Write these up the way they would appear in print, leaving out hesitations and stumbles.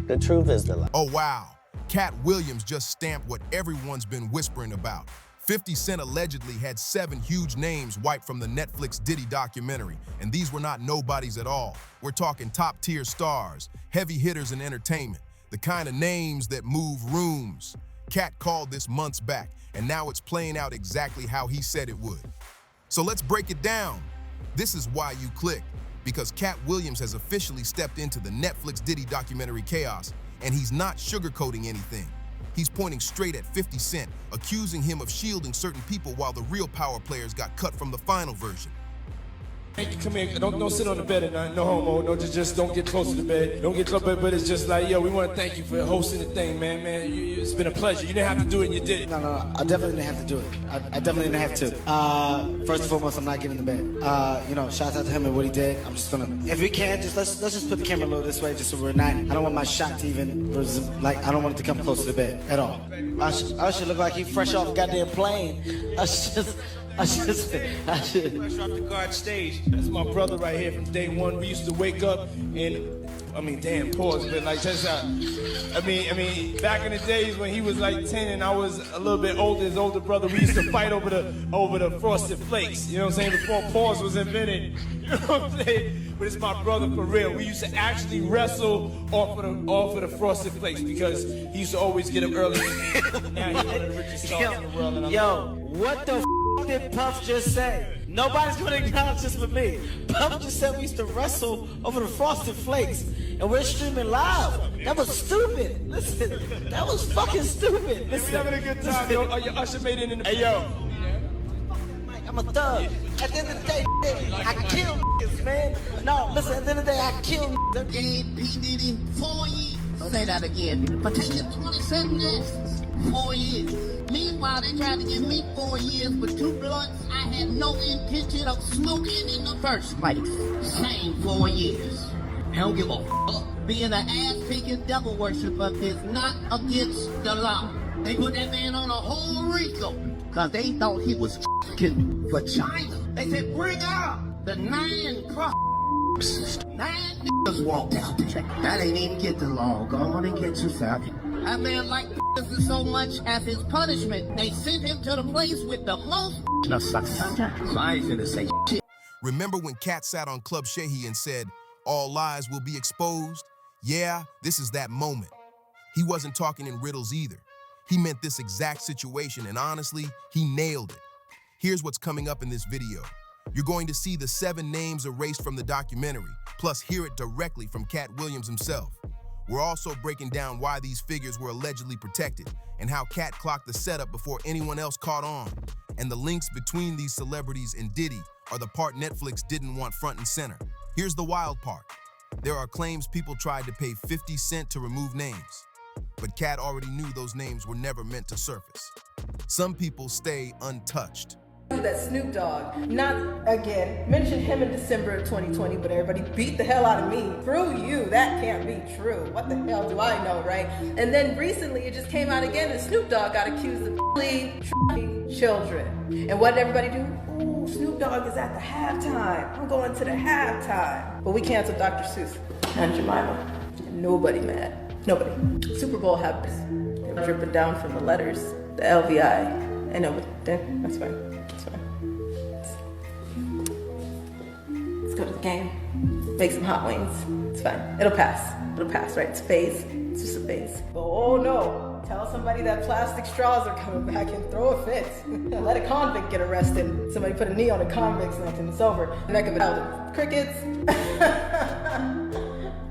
The truth is the lie. Oh, wow. Katt Williams just stamped what everyone's been whispering about. 50 Cent allegedly had 7 huge names wiped from the Netflix Diddy documentary, and these were not nobodies at all. We're talking top-tier stars, heavy hitters in entertainment, the kind of names that move rooms. Katt called this months back, and now it's playing out exactly how he said it would. So let's break it down. This is why you click, because Katt Williams has officially stepped into the Netflix Diddy documentary chaos, and he's not sugarcoating anything. He's pointing straight at 50 Cent, accusing him of shielding certain people while the real power players got cut from the final version. Hey, come here, don't sit on the bed at night, no homo, no, just don't get close to the bed, don't get close, but it's just like, yo, we want to thank you for hosting the thing, man, it's been a pleasure. You didn't have to do it and you did it. No, I definitely didn't have to do it. I definitely didn't have to. First and foremost, I'm not getting in the bed. You know, shout out to him and what he did. I'm just gonna, if we can, just let's just put the camera a little this way, just so we're not, I don't want my shot to even, like, I don't want it to come close to the bed at all. I should look like he fresh off a goddamn plane. I should. Fresh off the guard stage. That's my brother right here from day one. We used to wake up and, damn, pause, but like, that's how, I mean, back in the days when he was like 10 and I was a little bit older, his older brother, we used to fight over the frosted flakes, you know what I'm saying, before pause was invented, you know what I'm saying, but it's my brother for real. We used to actually wrestle off of the frosted flakes because he used to always get up early. Now he's one of the richest stars in the world. And yo, what the did Puff just say? Nobody's gonna acknowledge this but me. Puff just said we used to wrestle over the frosted flakes and we're streaming live. That was stupid. Listen, that was fucking stupid. Listen, we having a good time, yo. Your usher made it in the... Hey, yo. I'm a thug. At the end of the day, I kill niggas, man. No, listen, at the end of the day, I kill niggas. Gave P. Diddy 4 years. Say that again. For taking 27 years. 4 years. Meanwhile, they tried to give me 4 years for 2 blunts I had no intention of smoking in the first place. Same 4 years. I don't give a fuck. Being an ass-kicking devil worshiper is not against the law. They put that man on a whole RICO because they thought he was f***ing for China. They said, bring out the 9 niggas walked out there. That ain't even get the law. Go on and get yourself. That man liked this so much as his punishment. They sent him to the place with the most So I ain't gonna say shit. Remember when Katt sat on Club Shehi and said, all lies will be exposed? Yeah, this is that moment. He wasn't talking in riddles either. He meant this exact situation, and honestly, he nailed it. Here's what's coming up in this video. You're going to see the 7 names erased from the documentary, plus hear it directly from Katt Williams himself. We're also breaking down why these figures were allegedly protected and how Katt clocked the setup before anyone else caught on. And the links between these celebrities and Diddy are the part Netflix didn't want front and center. Here's the wild part. There are claims people tried to pay 50 Cent to remove names, but Katt already knew those names were never meant to surface. Some people stay untouched. That Snoop Dogg, not again, mentioned him in December of 2020, but everybody beat the hell out of me. Through you, that can't be true. What the hell do I know, right? And then recently it just came out again and Snoop Dogg got accused of trafficking children. And what did everybody do? Ooh, Snoop Dogg is at the halftime. I'm going to the halftime. But we canceled Dr. Seuss and Jemima. And nobody mad. Nobody. Super Bowl happens. They were dripping down from the letters, the LVI. I know, but that's fine. Let's go to the game. Make some hot wings. It's fine. It'll pass. It'll pass, right? It's a phase. It's just a phase. But oh no, tell somebody that plastic straws are coming back and throw a fit. Let a convict get arrested. Somebody put a knee on a convict's neck and it's over. The neck of it out. Crickets.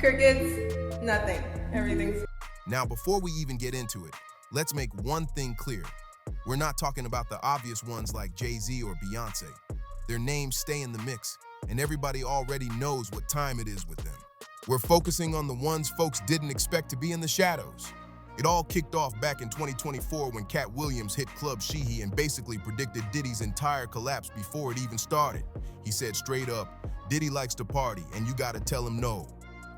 Crickets. Nothing. Everything's... Now, before we even get into it, let's make one thing clear. We're not talking about the obvious ones like Jay-Z or Beyonce. Their names stay in the mix, and everybody already knows what time it is with them. We're focusing on the ones folks didn't expect to be in the shadows. It all kicked off back in 2024 when Katt Williams hit Club Shehi and basically predicted Diddy's entire collapse before it even started. He said straight up, Diddy likes to party, and you gotta tell him no.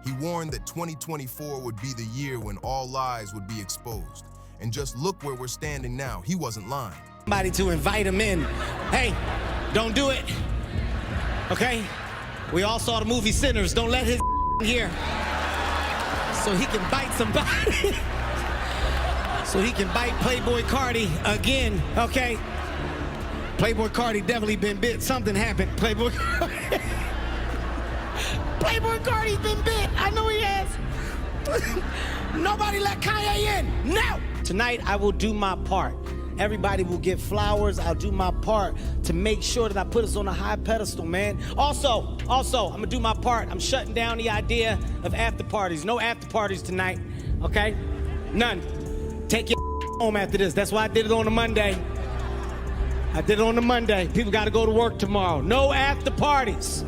He warned that 2024 would be the year when all lies would be exposed. And just look where we're standing now. He wasn't lying. Somebody to invite him in. Hey, don't do it. Okay? We all saw the movie Sinners. Don't let his here. so he can bite somebody. So he can bite Playboy Cardi again, okay? Playboy Cardi definitely been bit. Something happened, Playboy Cardi. Playboy Cardi's been bit. I know he has. Nobody let Kanye in. No! Tonight, I will do my part. Everybody will get flowers. I'll do my part to make sure that I put us on a high pedestal, man. Also, I'm gonna do my part. I'm shutting down the idea of after parties. No after parties tonight, okay? None. Take your home after this. That's why I did it on a Monday. I did it on a Monday. People gotta go to work tomorrow. No after parties.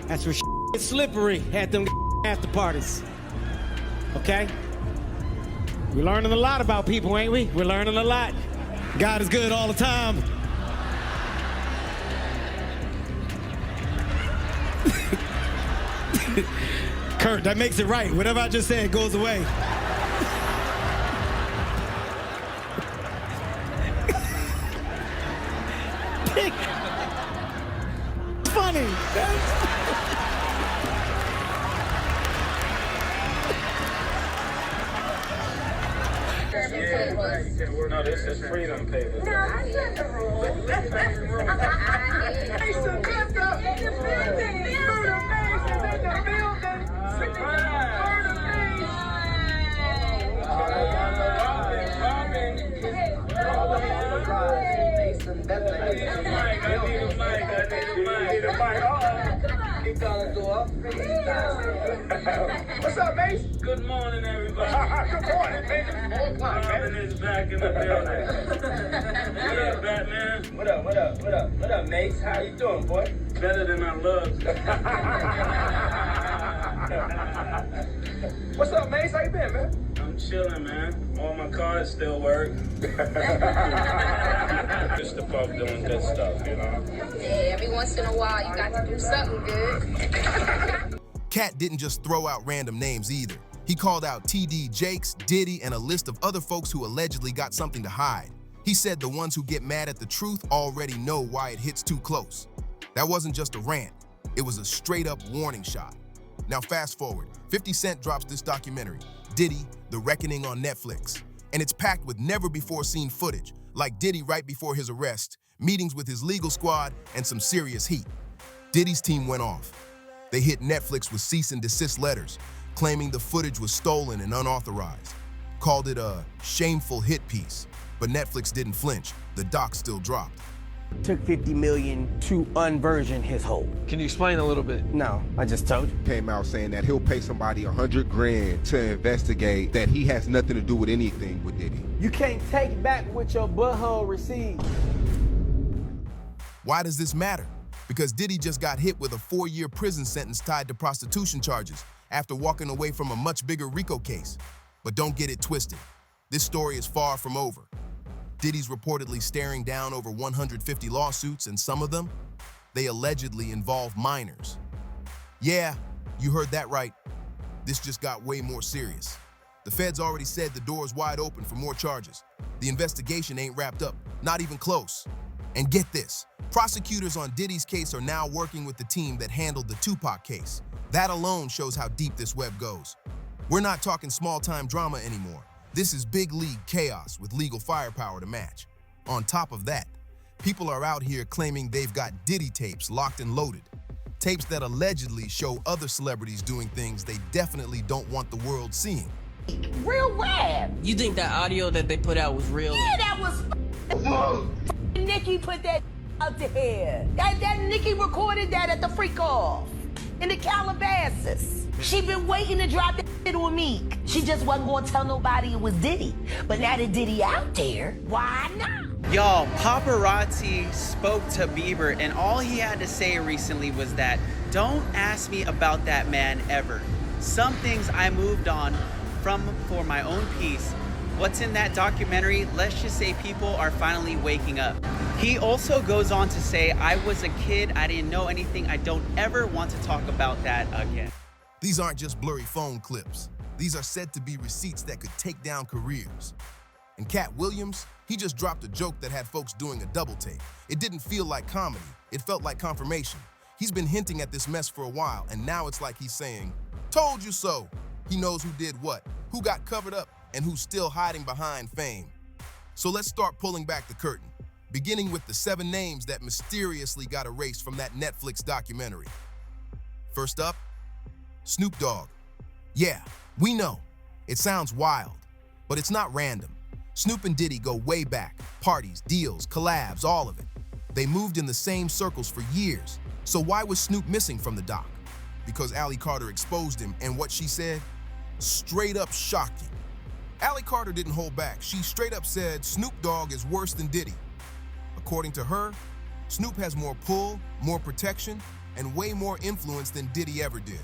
That's where it's slippery at them after parties. Okay? We're learning a lot about people, ain't we? We're learning a lot. God is good all the time. Kurt, that makes it right. Whatever I just said goes away. Funny. No, this is freedom paper. No, that's not the rule. That's the rule. Hey, so lift up in the building. Murder Maze is in the building. Murder Maze. What's up, Mace? Good morning, everybody. Good morning, Mace. Robin is back in the building. What up, Batman? What up, Mace? How you doing, boy? Better than I look. What's up, Mace? How you been, man? I'm chilling, man. All my cards still work. Just the puff doing good stuff, you know? Yeah, every once in a while you got to do something good. Katt didn't just throw out random names either. He called out TD Jakes, Diddy, and a list of other folks who allegedly got something to hide. He said the ones who get mad at the truth already know why it hits too close. That wasn't just a rant, it was a straight-up warning shot. Now fast forward, 50 Cent drops this documentary, Diddy, The Reckoning on Netflix. And it's packed with never-before-seen footage, like Diddy right before his arrest, meetings with his legal squad, and some serious heat. Diddy's team went off. They hit Netflix with cease and desist letters, claiming the footage was stolen and unauthorized. Called it a shameful hit piece, but Netflix didn't flinch. The doc still dropped. Took $50 million to unversion his whole. Can you explain a little bit? No, I just told you. Came out saying that he'll pay somebody $100 grand to investigate, that he has nothing to do with anything with Diddy. You can't take back what your butthole received. Why does this matter? Because Diddy just got hit with a 4-year prison sentence tied to prostitution charges after walking away from a much bigger RICO case. But don't get it twisted. This story is far from over. Diddy's reportedly staring down over 150 lawsuits, and some of them, they allegedly involve minors. Yeah, you heard that right. This just got way more serious. The feds already said the door's wide open for more charges. The investigation ain't wrapped up, not even close. And get this, prosecutors on Diddy's case are now working with the team that handled the Tupac case. That alone shows how deep this web goes. We're not talking small-time drama anymore. This is big league chaos with legal firepower to match. On top of that, people are out here claiming they've got Diddy tapes locked and loaded. Tapes that allegedly show other celebrities doing things they definitely don't want the world seeing. Real rap. You think that audio that they put out was real? Yeah, that was Nicki put that out there. That Nicki recorded that at the freak off in the Calabasas. She been waiting to drop that shit on Meek. She just wasn't gonna tell nobody it was Diddy. But now that Diddy out there, why not? Y'all, paparazzi spoke to Bieber, and all he had to say recently was that, don't ask me about that man ever. Some things I moved on from for my own peace. What's in that documentary? Let's just say people are finally waking up. He also goes on to say, I was a kid, I didn't know anything, I don't ever want to talk about that again. These aren't just blurry phone clips. These are said to be receipts that could take down careers. And Katt Williams, he just dropped a joke that had folks doing a double take. It didn't feel like comedy, it felt like confirmation. He's been hinting at this mess for a while, and now it's like he's saying, told you so. He knows who did what, who got covered up, and who's still hiding behind fame. So let's start pulling back the curtain, beginning with the 7 names that mysteriously got erased from that Netflix documentary. First up, Snoop Dogg. Yeah, we know. It sounds wild, but it's not random. Snoop and Diddy go way back. Parties, deals, collabs, all of it. They moved in the same circles for years. So why was Snoop missing from the doc? Because Allie Carter exposed him, and what she said? Straight up shocking. Allie Carter didn't hold back. She straight up said Snoop Dogg is worse than Diddy. According to her, Snoop has more pull, more protection, and way more influence than Diddy ever did.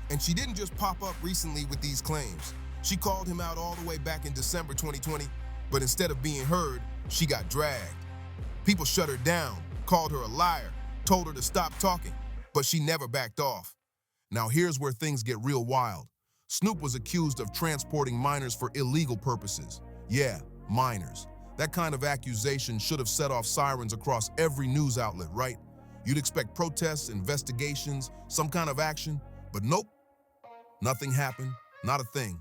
And she didn't just pop up recently with these claims. She called him out all the way back in December 2020, but instead of being heard, she got dragged. People shut her down, called her a liar, told her to stop talking, but she never backed off. Now here's where things get real wild. Snoop was accused of transporting minors for illegal purposes. Yeah, minors. That kind of accusation should have set off sirens across every news outlet, right? You'd expect protests, investigations, some kind of action, but nope. Nothing happened, not a thing.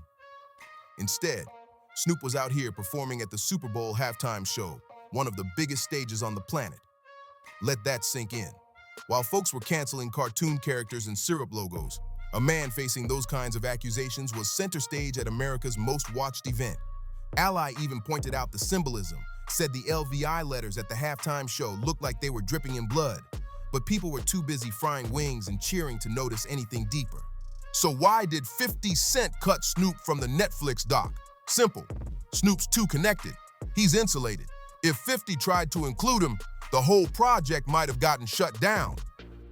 Instead, Snoop was out here performing at the Super Bowl halftime show, one of the biggest stages on the planet. Let that sink in. While folks were canceling cartoon characters and syrup logos, a man facing those kinds of accusations was center stage at America's most watched event. Ally even pointed out the symbolism, said the LVI letters at the halftime show looked like they were dripping in blood, but people were too busy frying wings and cheering to notice anything deeper. So why did 50 Cent cut Snoop from the Netflix doc? Simple. Snoop's too connected. He's insulated. If 50 tried to include him, the whole project might have gotten shut down.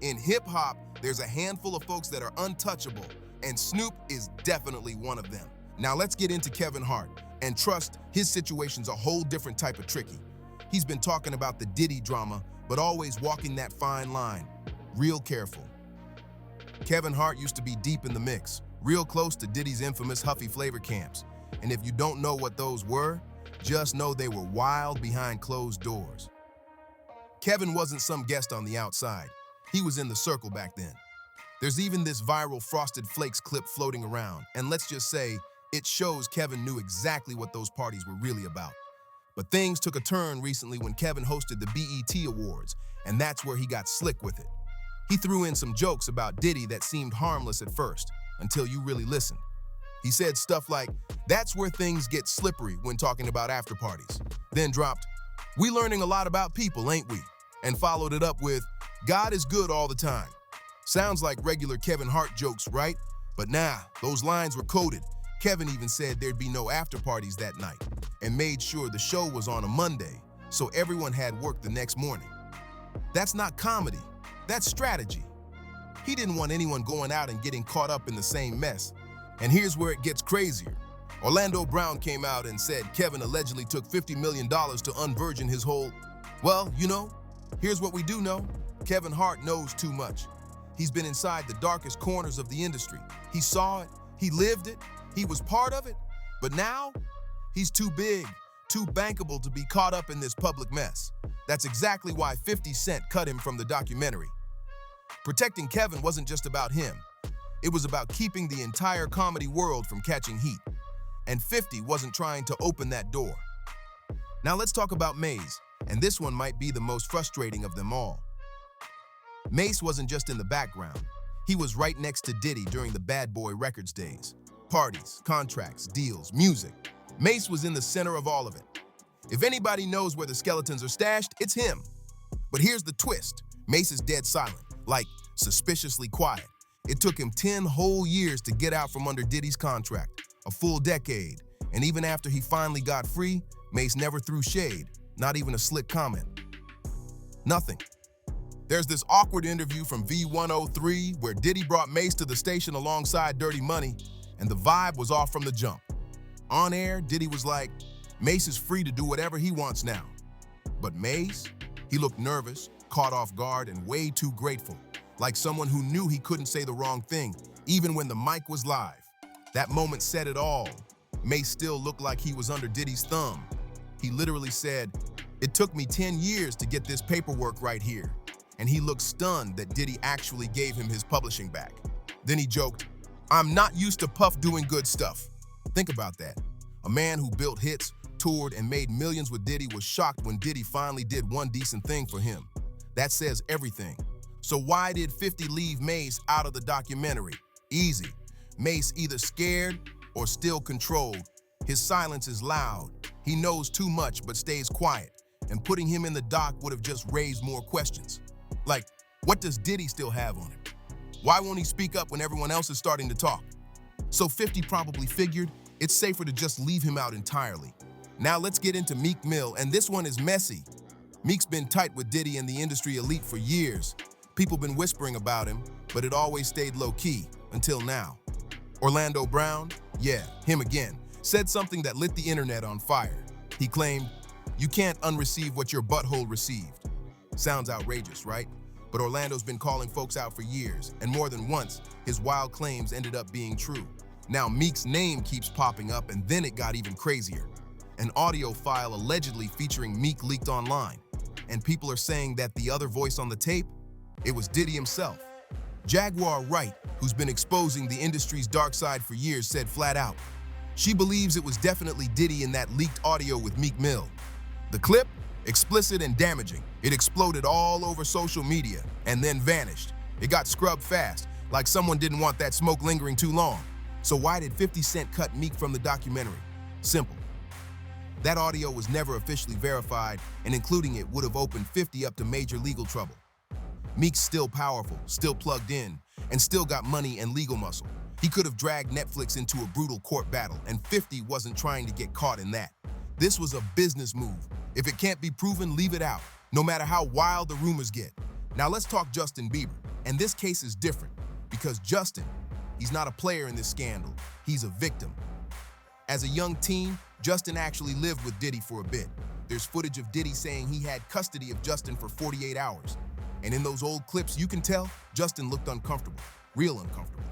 In hip-hop, there's a handful of folks that are untouchable, and Snoop is definitely one of them. Now let's get into Kevin Hart, and trust, his situation's a whole different type of tricky. He's been talking about the Diddy drama, but always walking that fine line. Real careful. Kevin Hart used to be deep in the mix, real close to Diddy's infamous Huffy flavor camps. And if you don't know what those were, just know they were wild behind closed doors. Kevin wasn't some guest on the outside. He was in the circle back then. There's even this viral Frosted Flakes clip floating around, and let's just say, it shows Kevin knew exactly what those parties were really about. But things took a turn recently when Kevin hosted the BET Awards, and that's where he got slick with it. He threw in some jokes about Diddy that seemed harmless at first, until you really listened. He said stuff like, "That's where things get slippery when talking about after parties." Then dropped, "We learning a lot about people, ain't we?" And followed it up with, "God is good all the time." Sounds like regular Kevin Hart jokes, right? But nah, those lines were coded. Kevin even said there'd be no after parties that night, and made sure the show was on a Monday, so everyone had work the next morning. That's not comedy, that's strategy. He didn't want anyone going out and getting caught up in the same mess. And here's where it gets crazier. Orlando Brown came out and said Kevin allegedly took $50 million to unvirgin his whole... Well, you know, here's what we do know. Kevin Hart knows too much. He's been inside the darkest corners of the industry. He saw it, he lived it, he was part of it, but now he's too big, too bankable to be caught up in this public mess. That's exactly why 50 Cent cut him from the documentary. Protecting Kevin wasn't just about him. It was about keeping the entire comedy world from catching heat. And 50 wasn't trying to open that door. Now let's talk about Maze, and this one might be the most frustrating of them all. Mace wasn't just in the background. He was right next to Diddy during the Bad Boy Records days. Parties, contracts, deals, music. Mace was in the center of all of it. If anybody knows where the skeletons are stashed, it's him. But here's the twist. Mace is dead silent, like suspiciously quiet. It took him 10 whole years to get out from under Diddy's contract, a full decade. And even after he finally got free, Mace never threw shade, not even a slick comment. Nothing. There's this awkward interview from V103 where Diddy brought Mace to the station alongside Dirty Money, and the vibe was off from the jump. On air, Diddy was like, "Mace is free to do whatever he wants now." But Mace, he looked nervous, caught off guard, and way too grateful, like someone who knew he couldn't say the wrong thing, even when the mic was live. That moment said it all. Mace still looked like he was under Diddy's thumb. He literally said, "It took me 10 years to get this paperwork right here." And he looked stunned that Diddy actually gave him his publishing back. Then he joked, I'm not used to Puff doing good stuff. Think about that. A man who built hits, toured, and made millions with Diddy was shocked when Diddy finally did one decent thing for him. That says everything. So why did 50 leave Mase out of the documentary? Easy. Mase either scared or still controlled. His silence is loud. He knows too much but stays quiet. And putting him in the doc would have just raised more questions. Like, what does Diddy still have on him? Why won't he speak up when everyone else is starting to talk? So 50 probably figured it's safer to just leave him out entirely. Now let's get into Meek Mill, and this one is messy. Meek's been tight with Diddy and the industry elite for years. People been whispering about him, but it always stayed low-key until now. Orlando Brown, yeah, him again, said something that lit the internet on fire. He claimed, "You can't unreceive what your butthole received." Sounds outrageous, right? But Orlando's been calling folks out for years, and more than once, his wild claims ended up being true. Now Meek's name keeps popping up, and then it got even crazier. An audio file allegedly featuring Meek leaked online, and people are saying that the other voice on the tape, it was Diddy himself. Jaguar Wright, who's been exposing the industry's dark side for years, said flat out, she believes it was definitely Diddy in that leaked audio with Meek Mill. The clip? Explicit and damaging. It exploded all over social media and then vanished. It got scrubbed fast, like someone didn't want that smoke lingering too long. So why did 50 Cent cut Meek from the documentary? Simple. That audio was never officially verified, and including it would have opened 50 up to major legal trouble. Meek's still powerful, still plugged in, and still got money and legal muscle. He could have dragged Netflix into a brutal court battle, and 50 wasn't trying to get caught in that. This was a business move. If it can't be proven, leave it out, no matter how wild the rumors get. Now let's talk Justin Bieber, and this case is different, because Justin, he's not a player in this scandal, he's a victim. As a young teen, Justin actually lived with Diddy for a bit. There's footage of Diddy saying he had custody of Justin for 48 hours. And in those old clips, you can tell Justin looked uncomfortable, real uncomfortable.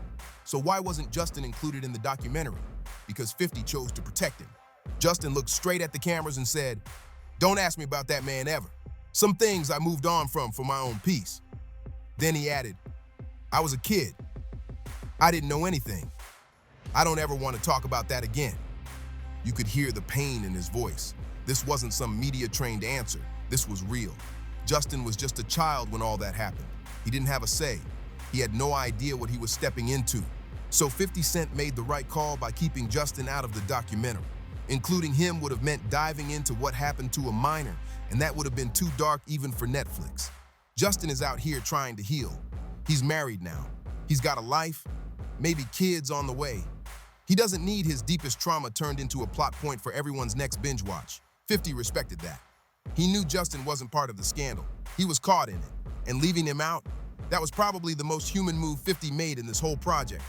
So why wasn't Justin included in the documentary? Because 50 chose to protect him. Justin looked straight at the cameras and said, "Don't ask me about that man ever. Some things I moved on from for my own peace." Then he added, "I was a kid. I didn't know anything. I don't ever want to talk about that again." You could hear the pain in his voice. This wasn't some media-trained answer. This was real. Justin was just a child when all that happened. He didn't have a say. He had no idea what he was stepping into. So 50 Cent made the right call by keeping Justin out of the documentary. Including him would have meant diving into what happened to a minor, and that would have been too dark even for Netflix. Justin is out here trying to heal. He's married now. He's got a life, maybe kids on the way. He doesn't need his deepest trauma turned into a plot point for everyone's next binge watch. 50 respected that. He knew Justin wasn't part of the scandal. He was caught in it. And leaving him out, that was probably the most human move 50 made in this whole project.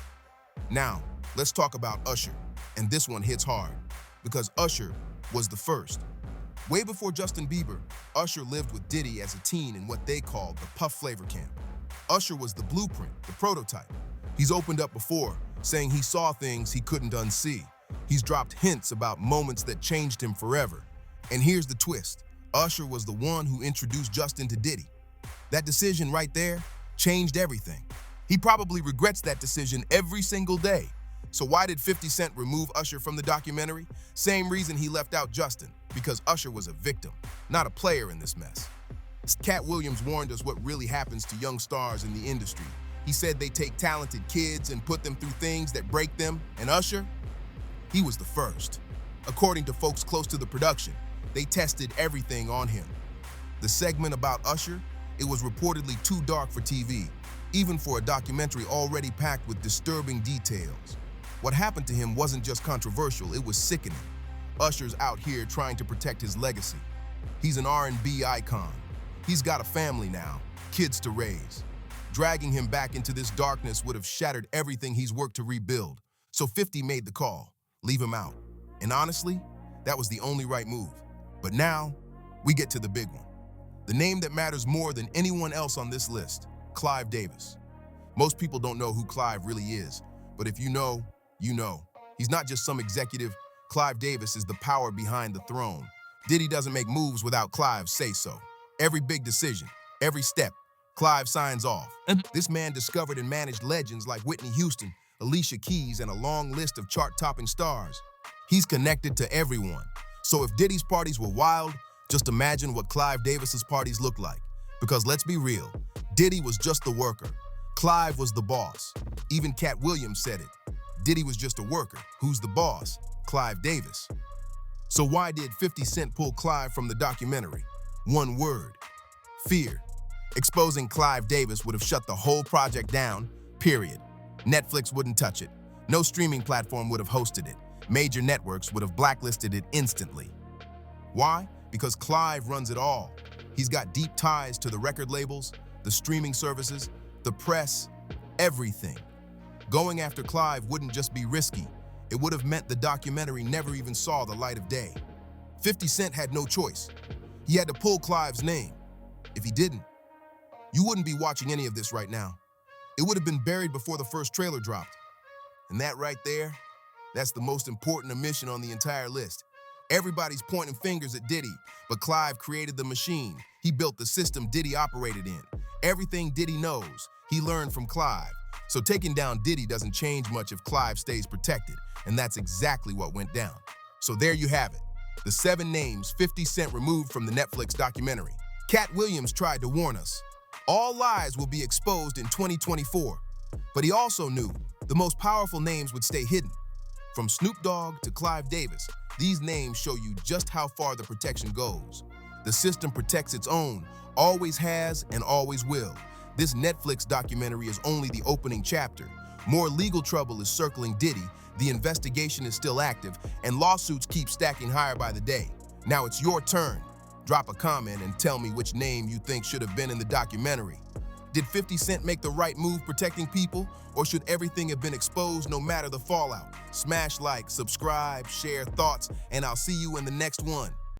Now, let's talk about Usher. And this one hits hard, because Usher was the first. Way before Justin Bieber, Usher lived with Diddy as a teen in what they called the Puff Flavor Camp. Usher was the blueprint, the prototype. He's opened up before, saying he saw things he couldn't unsee. He's dropped hints about moments that changed him forever. And here's the twist. Usher was the one who introduced Justin to Diddy. That decision right there changed everything. He probably regrets that decision every single day. So why did 50 Cent remove Usher from the documentary? Same reason he left out Justin, because Usher was a victim, not a player in this mess. Katt Williams warned us what really happens to young stars in the industry. He said they take talented kids and put them through things that break them, and Usher, he was the first. According to folks close to the production, they tested everything on him. The segment about Usher, it was reportedly too dark for TV, even for a documentary already packed with disturbing details. What happened to him wasn't just controversial, it was sickening. Usher's out here trying to protect his legacy. He's an R&B icon. He's got a family now, kids to raise. Dragging him back into this darkness would have shattered everything he's worked to rebuild. So 50 made the call, leave him out. And honestly, that was the only right move. But now, we get to the big one. The name that matters more than anyone else on this list, Clive Davis. Most people don't know who Clive really is, but if you know, you know. He's not just some executive. Clive Davis is the power behind the throne. Diddy doesn't make moves without Clive's say-so. Every big decision, every step, Clive signs off. This man discovered and managed legends like Whitney Houston, Alicia Keys, and a long list of chart-topping stars. He's connected to everyone. So if Diddy's parties were wild, just imagine what Clive Davis's parties look like. Because let's be real, Diddy was just the worker. Clive was the boss. Even Katt Williams said it. Diddy was just a worker. Who's the boss? Clive Davis. So why did 50 Cent pull Clive from the documentary? One word: fear. Exposing Clive Davis would have shut the whole project down, period. Netflix wouldn't touch it. No streaming platform would have hosted it. Major networks would have blacklisted it instantly. Why? Because Clive runs it all. He's got deep ties to the record labels, the streaming services, the press, everything. Going after Clive wouldn't just be risky. It would have meant the documentary never even saw the light of day. 50 Cent had no choice. He had to pull Clive's name. If he didn't, you wouldn't be watching any of this right now. It would have been buried before the first trailer dropped. And that right there, that's the most important omission on the entire list. Everybody's pointing fingers at Diddy, but Clive created the machine. He built the system Diddy operated in. Everything Diddy knows, he learned from Clive. So taking down Diddy doesn't change much if Clive stays protected, and that's exactly what went down. So there you have it, the 7 names 50 Cent removed from the Netflix documentary. Katt Williams tried to warn us. All lies will be exposed in 2024, but he also knew the most powerful names would stay hidden. From Snoop Dogg to Clive Davis, these names show you just how far the protection goes. The system protects its own, always has and always will. This Netflix documentary is only the opening chapter. More legal trouble is circling Diddy, the investigation is still active, and lawsuits keep stacking higher by the day. Now it's your turn. Drop a comment and tell me which name you think should have been in the documentary. Did 50 Cent make the right move protecting people, or should everything have been exposed no matter the fallout? Smash like, subscribe, share thoughts, and I'll see you in the next one.